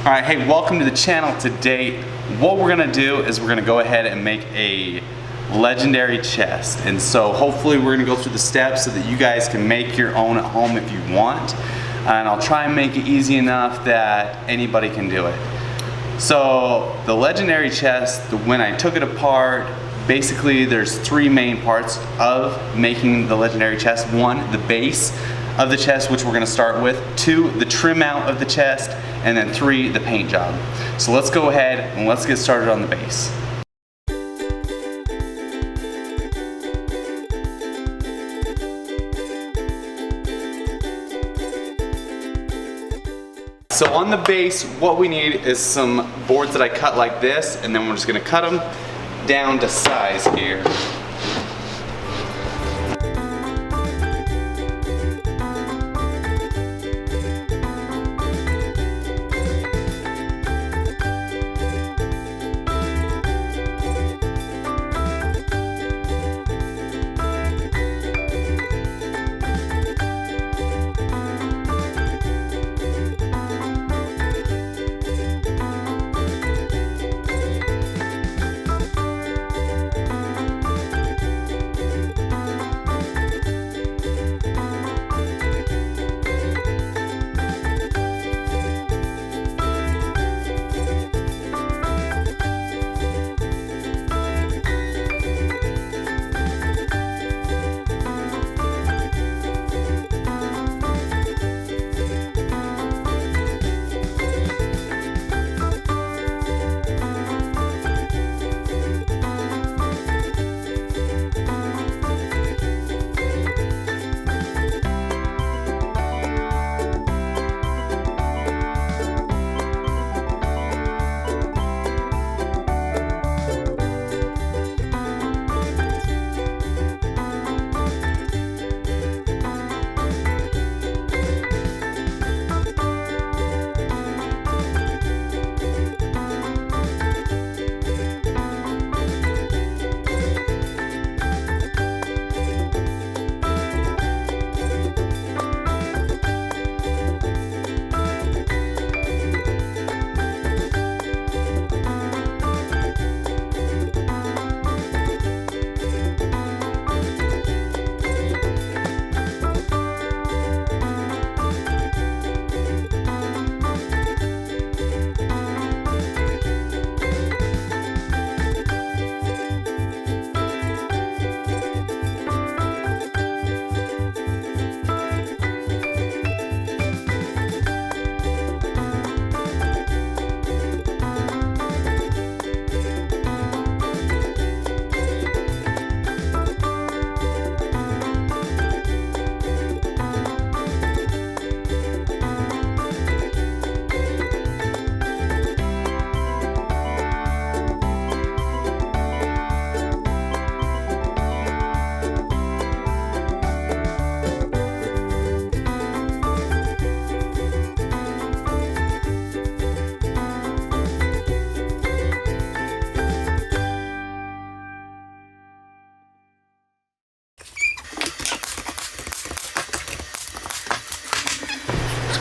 Alright, hey, welcome to the channel. Today, what we're gonna do is we're gonna go ahead and make a legendary chest. And so hopefully we're gonna go through the steps so that you guys can make your own at home if you want. And I'll try and make it easy enough that anybody can do it. So the legendary chest, when I took it apart, basically there's three main parts of making the legendary chest. One, the base of the chest, which we're gonna start with. Two, the trim out of the chest. And then three, the paint job. So let's go ahead and let's get started on the base. So on the base, what we need is some boards that I cut like this, and then we're just gonna cut them down to size here.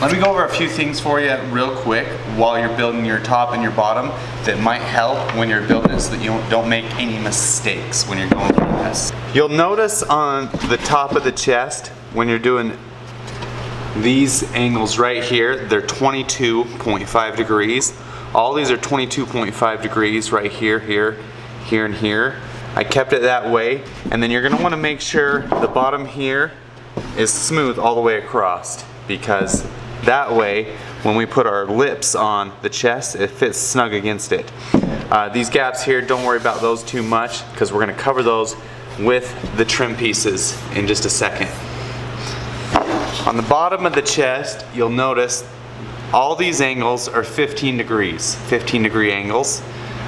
Let me go over a few things for you real quick while you're building your top and your bottom that might help when you're building it so that you don't make any mistakes when you're going through this. You'll notice on the top of the chest when you're doing these angles right here, they're 22.5 degrees. All these are 22.5 degrees right here, here, here, and here. I kept it that way, and then you're gonna wanna make sure the bottom here is smooth all the way across, because that way, when we put our lips on the chest, it fits snug against it. These gaps here, don't worry about those too much, because we're going to cover those with the trim pieces in just a second. On the bottom of the chest, you'll notice all these angles are 15 degrees, 15 degree angles.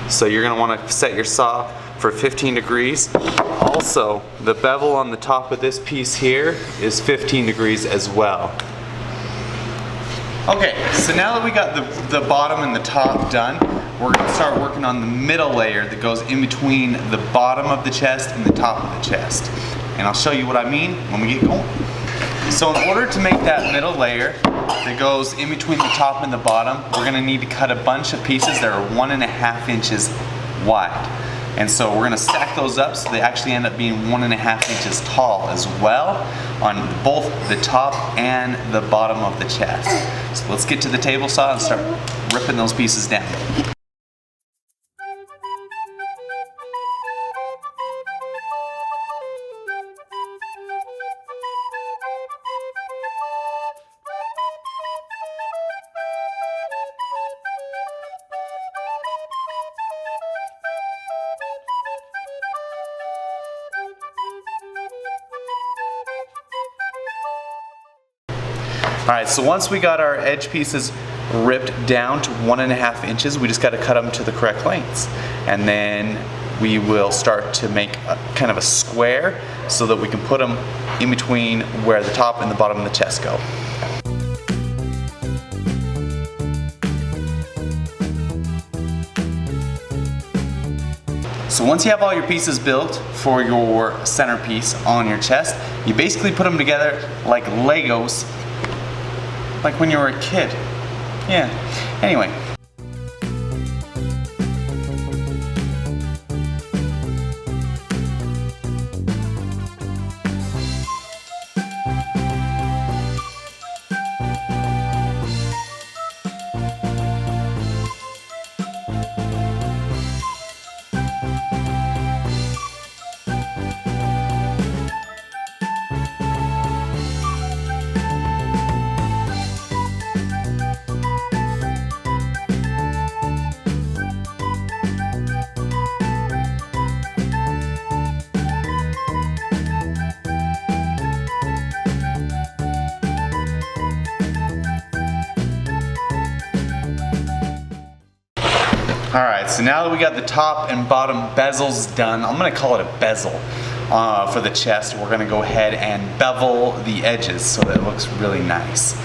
So you're going to want to set your saw for 15 degrees. Also, the bevel on the top of this piece here is 15 degrees as well. Okay, so now that we got the bottom and the top done, we're going to start working on the middle layer that goes in between the bottom of the chest and the top of the chest. And I'll show you what I mean when we get going. So in order to make that middle layer, that goes in between the top and the bottom, we're gonna need to cut a bunch of pieces that are 1.5 inches wide. And so we're gonna stack those up so they actually end up being 1.5 inches tall as well on both the top and the bottom of the chest. So let's get to the table saw and start ripping those pieces down. Alright, so once we got our edge pieces ripped down to 1.5 inches, we just got to cut them to the correct lengths. And then we will start to make a, kind of a square so that we can put them in between where the top and the bottom of the chest go. So once you have all your pieces built for your centerpiece on your chest, you basically put them together like Legos, like when you were a kid. Yeah. Anyway. Alright, so now that we got the top and bottom bezels done, I'm going to call it a bezel for the chest. We're going to go ahead and bevel the edges so that it looks really nice.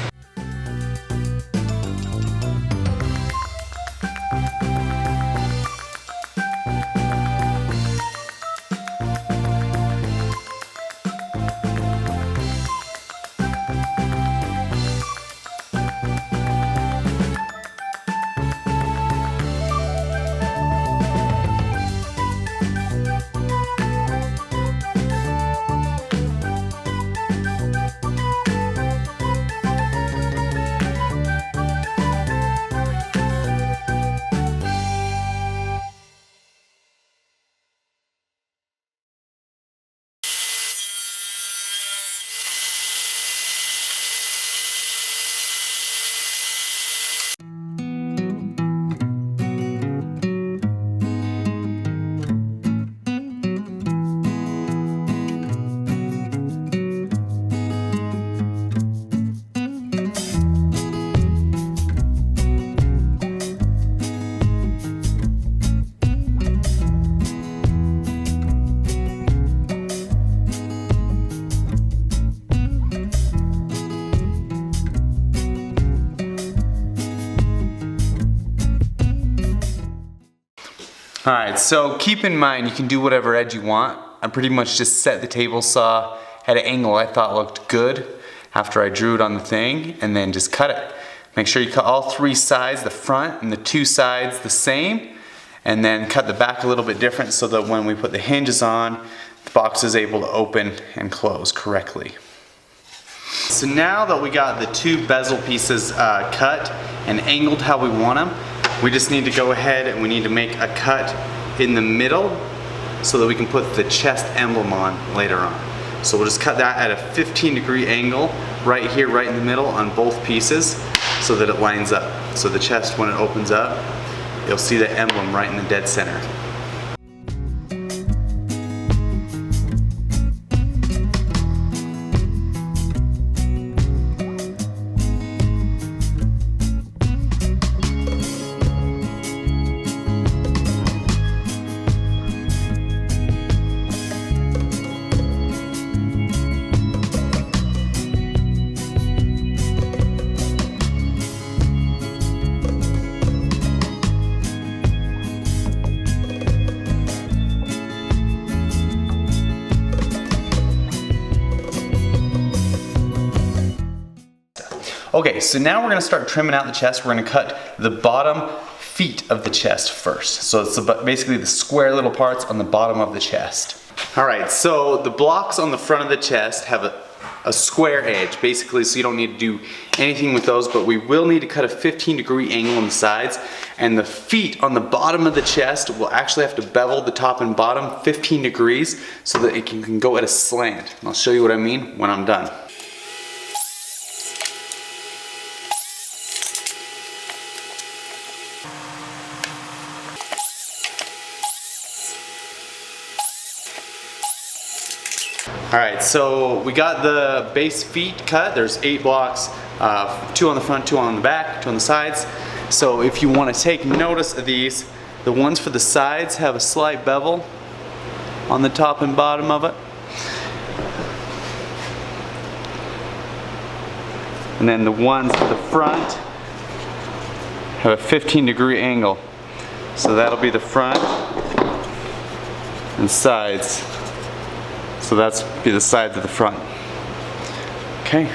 Alright, so keep in mind you can do whatever edge you want. I pretty much just set the table saw at an angle I thought looked good after I drew it on the thing, and then just cut it. Make sure you cut all 3 sides, the front and the 2 sides the same, and then cut the back a little bit different so that when we put the hinges on, the box is able to open and close correctly. So now that we got the 2 bezel pieces cut and angled how we want them, we just need to go ahead and we need to make a cut in the middle so that we can put the chest emblem on later on. So we'll just cut that at a 15-degree angle right here, right in the middle on both pieces so that it lines up. So the chest, when it opens up, you'll see the emblem right in the dead center. Okay, so now we're gonna start trimming out the chest. We're gonna cut the bottom feet of the chest first. So it's basically the square little parts on the bottom of the chest. All right, so the blocks on the front of the chest have a square edge, basically, so you don't need to do anything with those, but we will need to cut a 15-degree angle on the sides, and the feet on the bottom of the chest will actually have to bevel the top and bottom 15 degrees so that it can go at a slant. And I'll show you what I mean when I'm done. Alright, so we got the base feet cut. There's 8 blocks, 2 on the front, 2 on the back, 2 on the sides. So if you want to take notice of these, the ones for the sides have a slight bevel on the top and bottom of it. And then the ones for the front have a 15-degree angle. So that'll be the front and sides. So that's be the sides of the front. Okay.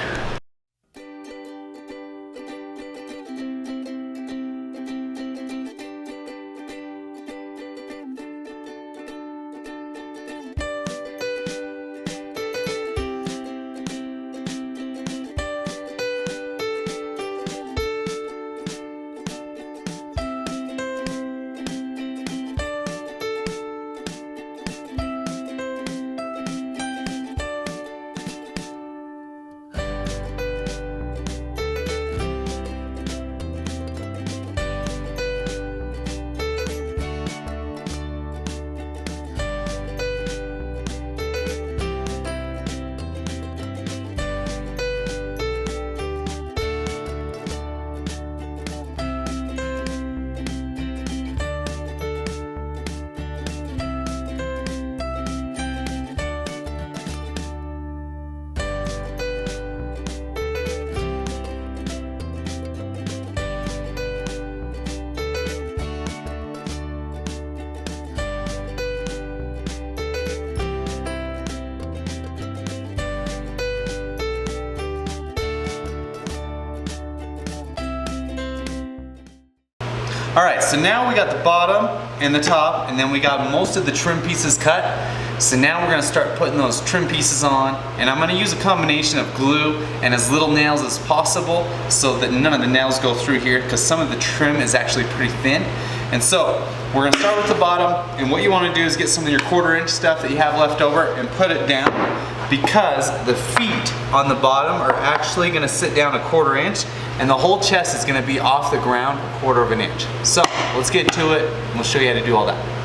Alright, so now we got the bottom and the top, and then we got most of the trim pieces cut. So now we're going to start putting those trim pieces on, and I'm going to use a combination of glue and as little nails as possible so that none of the nails go through here, because some of the trim is actually pretty thin. And so we're going to start with the bottom, and what you want to do is get some of your 1/4 inch stuff that you have left over and put it down, because the feet on the bottom are actually going to sit down a 1/4 inch, and the whole chest is going to be off the ground a 1/4 inch. So let's get to it, and we'll show you how to do all that.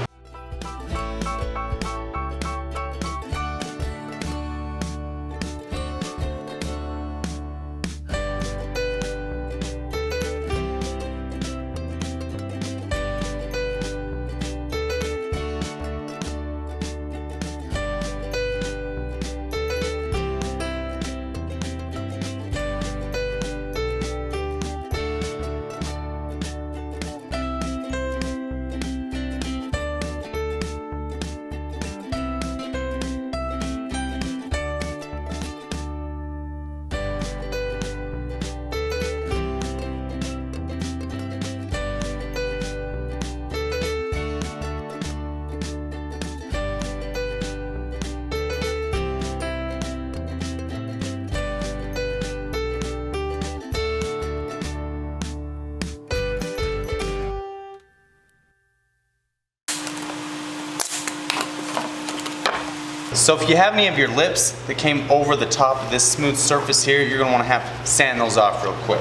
So if you have any of your lips that came over the top of this smooth surface here, you're going to want to have to sand those off real quick.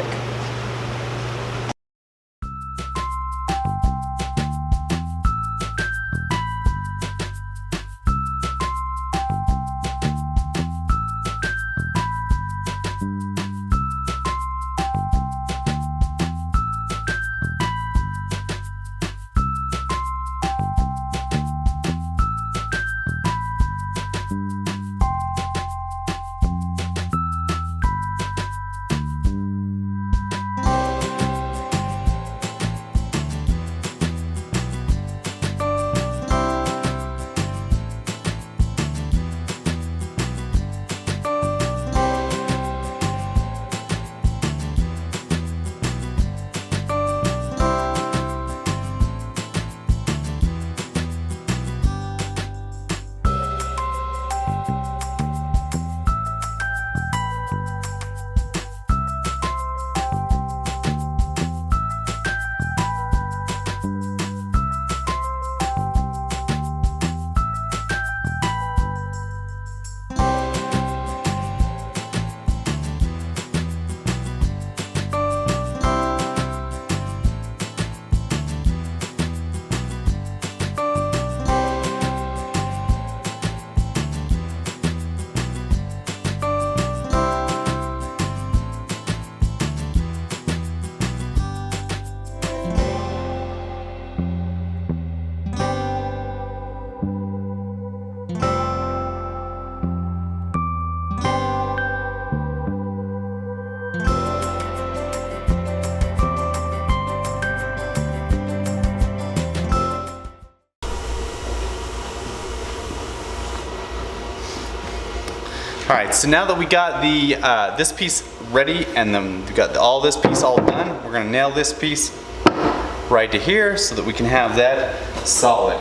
All right, so now that we got the this piece ready and then we got all this piece all done, we're gonna nail this piece right to here so that we can have that solid.